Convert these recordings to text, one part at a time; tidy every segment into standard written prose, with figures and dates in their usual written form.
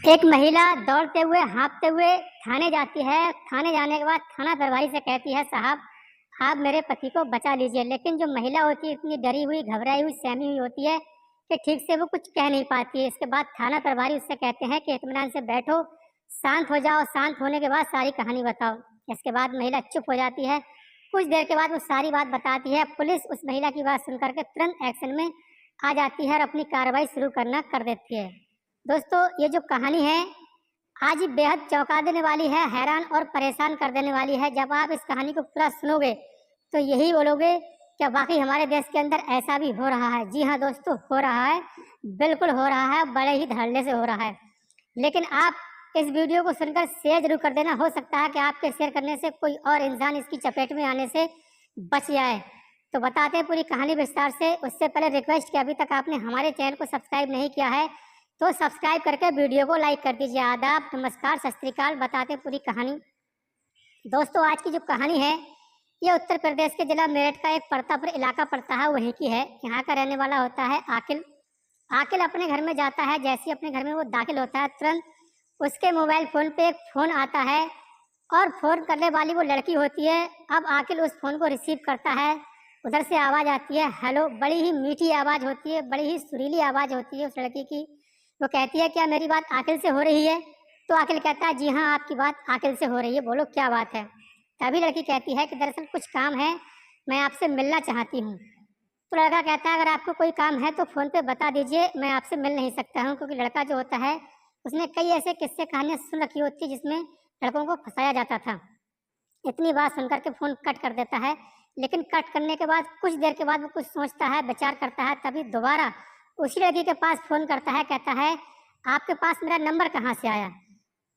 एक महिला दौड़ते हुए हाँफते हुए थाने जाती है। थाने जाने के बाद थाना प्रभारी से कहती है, साहब आप मेरे पति को बचा लीजिए। लेकिन जो महिला होती है इतनी डरी हुई, घबराई हुई, सहमी हुई होती है कि ठीक से वो कुछ कह नहीं पाती है। इसके बाद थाना प्रभारी उससे कहते हैं कि इत्मीनान से बैठो, शांत हो जाओ, शांत होने के बाद सारी कहानी बताओ। इसके बाद महिला चुप हो जाती है। कुछ देर के बाद वो सारी बात बताती है। पुलिस उस महिला की बात सुनकर के तुरंत एक्शन में आ जाती है और अपनी कार्रवाई शुरू करना कर देती है। दोस्तों, ये जो कहानी है आज ही बेहद चौंका देने वाली है, हैरान और परेशान कर देने वाली है। जब आप इस कहानी को पूरा सुनोगे तो यही बोलोगे क्या वाकई हमारे देश के अंदर ऐसा भी हो रहा है। जी हाँ दोस्तों, हो रहा है, बिल्कुल हो रहा है, बड़े ही धड़ल्ले से हो रहा है। लेकिन आप इस वीडियो को सुनकर शेयर जरूर कर देना। हो सकता है कि आपके शेयर करने से कोई और इंसान इसकी चपेट में आने से बच जाए। तो बताते हैं पूरी कहानी विस्तार से। उससे पहले रिक्वेस्ट कि अभी तक आपने हमारे चैनल को सब्सक्राइब नहीं किया है तो सब्सक्राइब करके वीडियो को लाइक कर दीजिए। आदाब, नमस्कार, सत श्री अकाल। बताते हैं पूरी कहानी। दोस्तों, आज की जो कहानी है ये उत्तर प्रदेश के जिला मेरठ का एक परतापुर इलाका पड़ता है, वहीं की है। यहाँ का रहने वाला होता है आकिल। आकिल अपने घर में जाता है। जैसे ही अपने घर में वो दाखिल होता है तुरंत उसके मोबाइल फोन पे एक फोन आता है और फोन करने वाली वो लड़की होती है। अब आकिल उस फोन को रिसीव करता है। उधर से आवाज़ आती है, हेलो। बड़ी ही मीठी आवाज़ होती है, बड़ी ही सुरीली आवाज़ होती है उस लड़की की। वो कहती है, क्या मेरी बात आकिल से हो रही है? तो आकिल कहता है, जी हाँ आपकी बात आकिल से हो रही है, बोलो क्या बात है। तभी लड़की कहती है कि दरअसल कुछ काम है, मैं आपसे मिलना चाहती हूँ। तो लड़का कहता है, अगर आपको कोई काम है तो फ़ोन पे बता दीजिए, मैं आपसे मिल नहीं सकता हूँ। क्योंकि लड़का जो होता है उसने कई ऐसे किस्से कहानियाँ सुन रखी होती है जिसमें लड़कों को फंसाया जाता था। इतनी बात सुनकर के फ़ोन कट कर देता है। लेकिन कट करने के बाद कुछ देर के बाद वो कुछ सोचता है, विचार करता है। तभी दोबारा उसी लड़की के पास फ़ोन करता है। कहता है, आपके पास मेरा नंबर कहाँ से आया?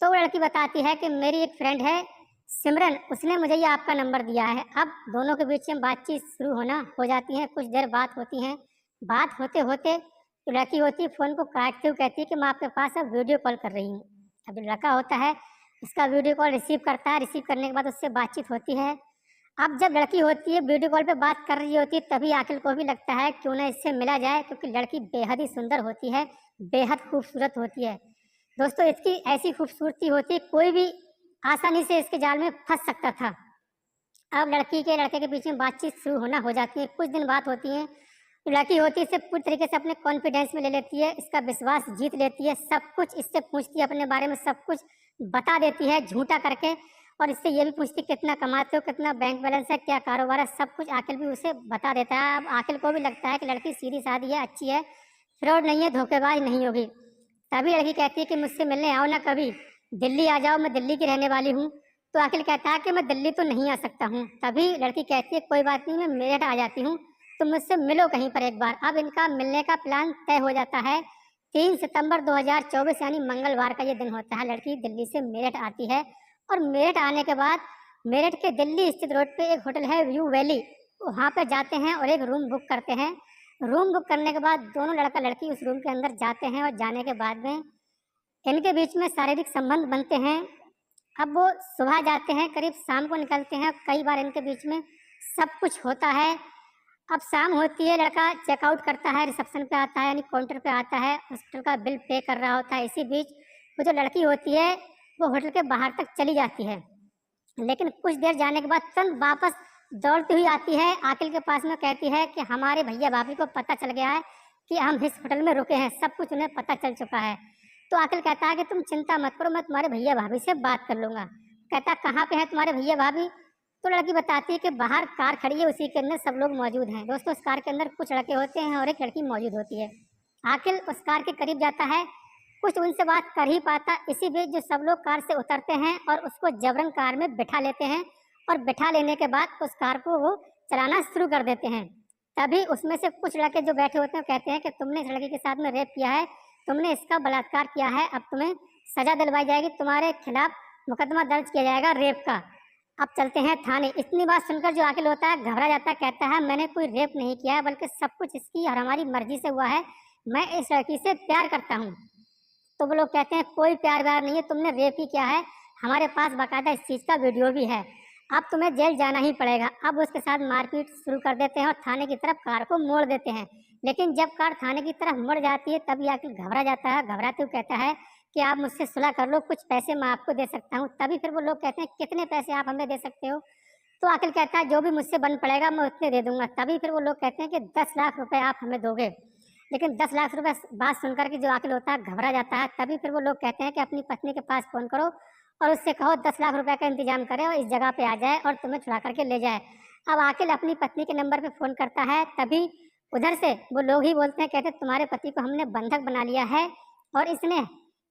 तो वो लड़की बताती है कि मेरी एक फ्रेंड है सिमरन, उसने मुझे ये आपका नंबर दिया है। अब दोनों के बीच में बातचीत शुरू हो जाती है। कुछ देर बात होती है। बात होते होते तो लड़की होती है फ़ोन को काटते हुए कहती है कि मैं आपके पास अब वीडियो कॉल कर रही हूँ। अब लड़का होता है उसका वीडियो कॉल रिसीव करता है। रिसीव करने के बाद उससे बातचीत होती है। अब जब लड़की होती है वीडियो कॉल पे बात कर रही होती है तभी आकिल को भी लगता है क्यों ना इससे मिला जाए, क्योंकि लड़की बेहद ही सुंदर होती है, बेहद खूबसूरत होती है। दोस्तों, इसकी ऐसी खूबसूरती होती है कोई भी आसानी से इसके जाल में फंस सकता था। अब लड़की के लड़के के बीच में बातचीत शुरू हो जाती है। कुछ दिन बात होती है। लड़की होती है इसे पूरी तरीके से अपने कॉन्फिडेंस में ले लेती है, इसका विश्वास जीत लेती है। सब कुछ इससे पूछती है, अपने बारे में सब कुछ बता देती है झूठा करके। और इससे ये भी पूछती कितना कमाते हो, कितना बैंक बैलेंस है, क्या कारोबार है, सब कुछ आकिल भी उसे बता देता है। अब आकिल को भी लगता है कि लड़की सीधी सादी है, अच्छी है, फ्रॉड नहीं है, धोखेबाज नहीं होगी। तभी लड़की कहती है कि मुझसे मिलने आओ ना कभी, दिल्ली आ जाओ, मैं दिल्ली की रहने वाली हूँ। तो आकिल कहता है कि मैं दिल्ली तो नहीं आ सकता हूँ। तभी लड़की कहती है, कोई बात नहीं, मैं मेरठ आ जाती हूँ, तुम मुझसे मिलो कहीं पर एक बार। अब इनका मिलने का प्लान तय हो जाता है। 3 सितंबर 2024 यानी मंगलवार का ये दिन होता है। लड़की दिल्ली से मेरठ आती है और मेरठ आने के बाद मेरठ के दिल्ली स्थित रोड पे एक होटल है व्यू वैली, वहाँ पे जाते हैं और एक रूम बुक करते हैं। रूम बुक करने के बाद दोनों लड़का लड़की उस रूम के अंदर जाते हैं और जाने के बाद में इनके बीच में शारीरिक संबंध बनते हैं। अब वो सुबह जाते हैं, करीब शाम को निकलते हैं। कई बार इनके बीच में सब कुछ होता है। अब शाम होती है, लड़का चेकआउट करता है, रिसेप्शन पे आता है यानी काउंटर पे आता है, हॉस्टल का बिल पे कर रहा होता है। इसी बीच वो जो लड़की होती है वो होटल के बाहर तक चली जाती है। लेकिन कुछ देर जाने के बाद तुरंत वापस दौड़ती हुई आती है आकिल के पास में। कहती है कि हमारे भैया भाभी को पता चल गया है कि हम इस होटल में रुके हैं, सब कुछ उन्हें पता चल चुका है। तो आकिल कहता है कि तुम चिंता मत करो, मैं तुम्हारे भैया भाभी से बात कर लूँगा। कहता कहाँ पे है तुम्हारे भैया भाभी? तो लड़की बताती है कि बाहर कार खड़ी है, उसी के अंदर सब लोग मौजूद हैं। दोस्तों, उस कार के अंदर कुछ लड़के होते हैं और एक लड़की मौजूद होती है। आकिल उस कार के करीब जाता है, कुछ उनसे बात कर ही पाता। इसी बीच जो सब लोग कार से उतरते हैं और उसको जबरन कार में बिठा लेते हैं और बिठा लेने के बाद उस कार को वो चलाना शुरू कर देते हैं। तभी उसमें से कुछ लड़के जो बैठे होते हैं कहते हैं कि तुमने इस लड़की के साथ में रेप किया है, तुमने इसका बलात्कार किया है, अब तुम्हें सजा दिलवाई जाएगी, तुम्हारे खिलाफ मुकदमा दर्ज किया जाएगा रेप का। अब चलते हैं थाने। इतनी बात सुनकर जो आकिल होता है घबरा जाता है। कहता है मैंने कोई रेप नहीं किया है, बल्कि सब कुछ इसकी और हमारी मर्जी से हुआ है, मैं इस लड़की से प्यार करता हूँ। तो वो लोग कहते हैं कोई प्यार व्यार नहीं है, तुमने रेप ही किया है, हमारे पास बाकायदा इस चीज़ का वीडियो भी है, अब तुम्हें जेल जाना ही पड़ेगा। अब उसके साथ मारपीट शुरू कर देते हैं और थाने की तरफ कार को मोड़ देते हैं। लेकिन जब कार थाने की तरफ मुड़ जाती है तभी आकिल घबरा जाता है। घबराते हुए कहता है कि आप मुझसे सुलह कर लो, कुछ पैसे मैं आपको दे सकता हूँ। तभी फिर वो लोग कहते हैं कितने पैसे आप हमें दे सकते हो? तो आकिल कहता है जो भी मुझसे बन पड़ेगा मैं उतने दे दूंगा। तभी फिर वो लोग कहते हैं कि 10 लाख रुपए आप हमें दोगे। लेकिन 10 लाख रुपए बात सुनकर के जो आकिल होता है घबरा जाता है। तभी फिर वो लोग कहते हैं कि अपनी पत्नी के पास फोन करो और उससे कहो 10 लाख रुपए का इंतजाम करे और इस जगह पे आ जाए और तुम्हें छुड़ा करके ले जाए। अब आकिल अपनी पत्नी के नंबर पे फोन करता है। तभी उधर से वो लोग ही बोलते हैं, कहते तुम्हारे पति को हमने बंधक बना लिया है और इसने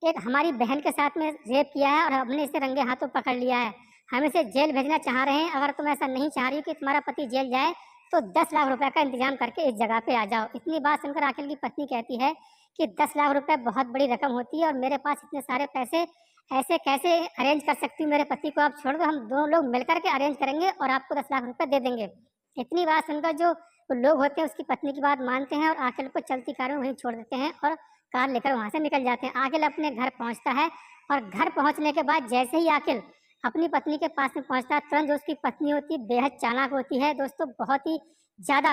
एक हमारी बहन के साथ में रेप किया है और हमने इसे रंगे हाथों पकड़ लिया है। हम इसे जेल भेजना चाह रहे हैं। अगर तुम ऐसा नहीं चाह रही हो कि तुम्हारा पति जेल जाए तो 10 लाख रुपए का इंतजाम करके इस जगह पे आ जाओ। इतनी बात सुनकर आकिल की पत्नी कहती है कि 10 लाख रुपए बहुत बड़ी रकम होती है और मेरे पास इतने सारे पैसे ऐसे कैसे अरेंज कर सकती हूँ? मेरे पति को आप छोड़ दो, हम दोनों लोग मिलकर के अरेंज करेंगे और आपको 10 लाख रुपए दे देंगे। इतनी बात सुनकर जो लोग होते हैं उसकी पत्नी की बात मानते हैं और आकिल को चलती कार में वहीं छोड़ देते हैं और कार लेकर वहां से निकल जाते हैं। आकिल अपने घर पहुंचता है और घर पहुंचने के बाद जैसे ही आकिल अपनी पत्नी के पास में पहुंचता है, तुरंत जो उसकी पत्नी होती है बेहद चालाक होती है दोस्तों, बहुत ही ज्यादा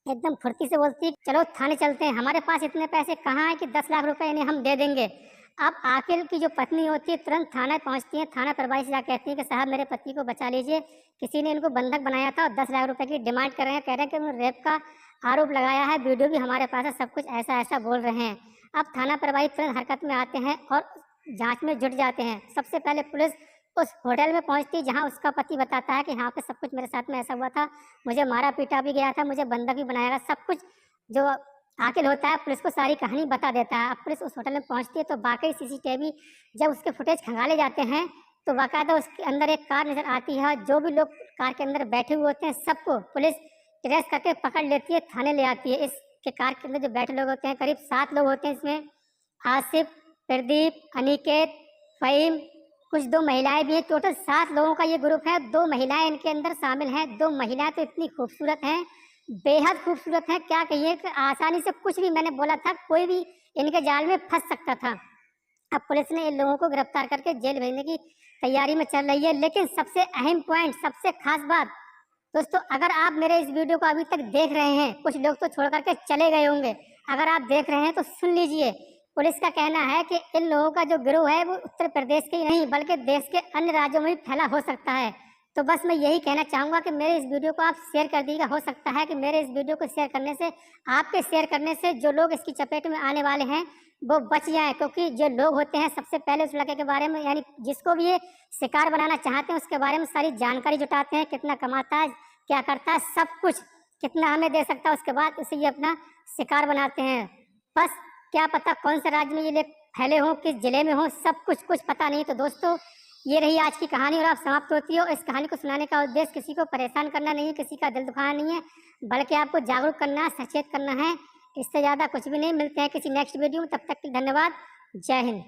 एकदम फुर्ती से बोलती है चलो थाने चलते हैं, हमारे पास इतने पैसे कहाँ है कि 10 लाख रुपए इन्हें हम दे देंगे। अब आकिल की जो पत्नी होती है तुरंत थाना पहुंचती है। थाना प्रभारी से जाकर कहती है कि साहब मेरे पति को बचा लीजिए, किसी ने इनको बंधक बनाया था और 10 लाख रुपए की डिमांड कर रहे हैं, कह रहे हैं कि उन्होंने रेप का आरोप लगाया है, वीडियो भी हमारे पास है, सब कुछ ऐसा ऐसा बोल रहे हैं। अब थाना प्रभारी तुरंत हरकत में आते हैं और जांच में जुट जाते हैं। सबसे पहले पुलिस उस होटल में पहुंचती है जहां उसका पति बताता है कि हाँ पे सब कुछ मेरे साथ में ऐसा हुआ था, मुझे मारा पीटा भी गया था, मुझे बंधक भी बनाया गया, सब कुछ जो आकिल होता है पुलिस को सारी कहानी बता देता है। अब पुलिस उस होटल में पहुंचती है तो वाकई सीसीटीवी जब उसके फुटेज खंगाले जाते हैं तो बाकायदा उसके अंदर एक कार नजर आती है। जो भी लोग कार के अंदर बैठे हुए होते हैं सबको पुलिस ट्रेस करके पकड़ लेती है, थाने ले आती है। इसके कार के अंदर जो बैठे लोग होते हैं करीब 7 लोग होते हैं। इसमें आसिफ, प्रदीप, अनिकेत, फहीम, कुछ 2 महिलाएं भी हैं। टोटल 7 लोगों का ये ग्रुप है। 2 महिलाएं इनके अंदर शामिल हैं। 2 महिलाएं तो इतनी खूबसूरत हैं, बेहद खूबसूरत है, क्या कहिए कि आसानी से कुछ भी, मैंने बोला था कोई भी इनके जाल में फंस सकता था। अब पुलिस ने इन लोगों को गिरफ्तार करके जेल भेजने की तैयारी में चल रही है। लेकिन सबसे अहम पॉइंट, सबसे खास बात दोस्तों, अगर आप मेरे इस वीडियो को अभी तक देख रहे हैं, कुछ लोग तो छोड़ करके चले गए होंगे, अगर आप देख रहे हैं तो सुन लीजिए। पुलिस का कहना है कि इन लोगों का जो गिरोह है वो उत्तर प्रदेश के ही नहीं बल्कि देश के अन्य राज्यों में भी फैला हो सकता है। तो बस मैं यही कहना चाहूँगा कि मेरे इस वीडियो को आप शेयर कर दीजिएगा। हो सकता है कि मेरे इस वीडियो को शेयर करने से, आपके शेयर करने से जो लोग इसकी चपेट में आने वाले हैं वो बच जाएं। क्योंकि जो लोग होते हैं सबसे पहले उस लड़के के बारे में, यानी जिसको भी ये शिकार बनाना चाहते हैं उसके बारे में सारी जानकारी जुटाते हैं, कितना कमाता है, क्या करता है, सब कुछ, कितना हमें दे सकता है, उसके बाद उसे ये अपना शिकार बनाते हैं। बस क्या पता कौन से राज्य में ये लोग फैले हों, किस जिले में हों, सब कुछ पता नहीं। तो दोस्तों ये रही आज की कहानी और आप समाप्त होती है। और इस कहानी को सुनाने का उद्देश्य किसी को परेशान करना नहीं है, किसी का दिल दुखाना नहीं है, बल्कि आपको जागरूक करना, सचेत करना है। इससे ज़्यादा कुछ भी नहीं। मिलते हैं किसी नेक्स्ट वीडियो में, तब तक के लिए धन्यवाद। जय हिंद।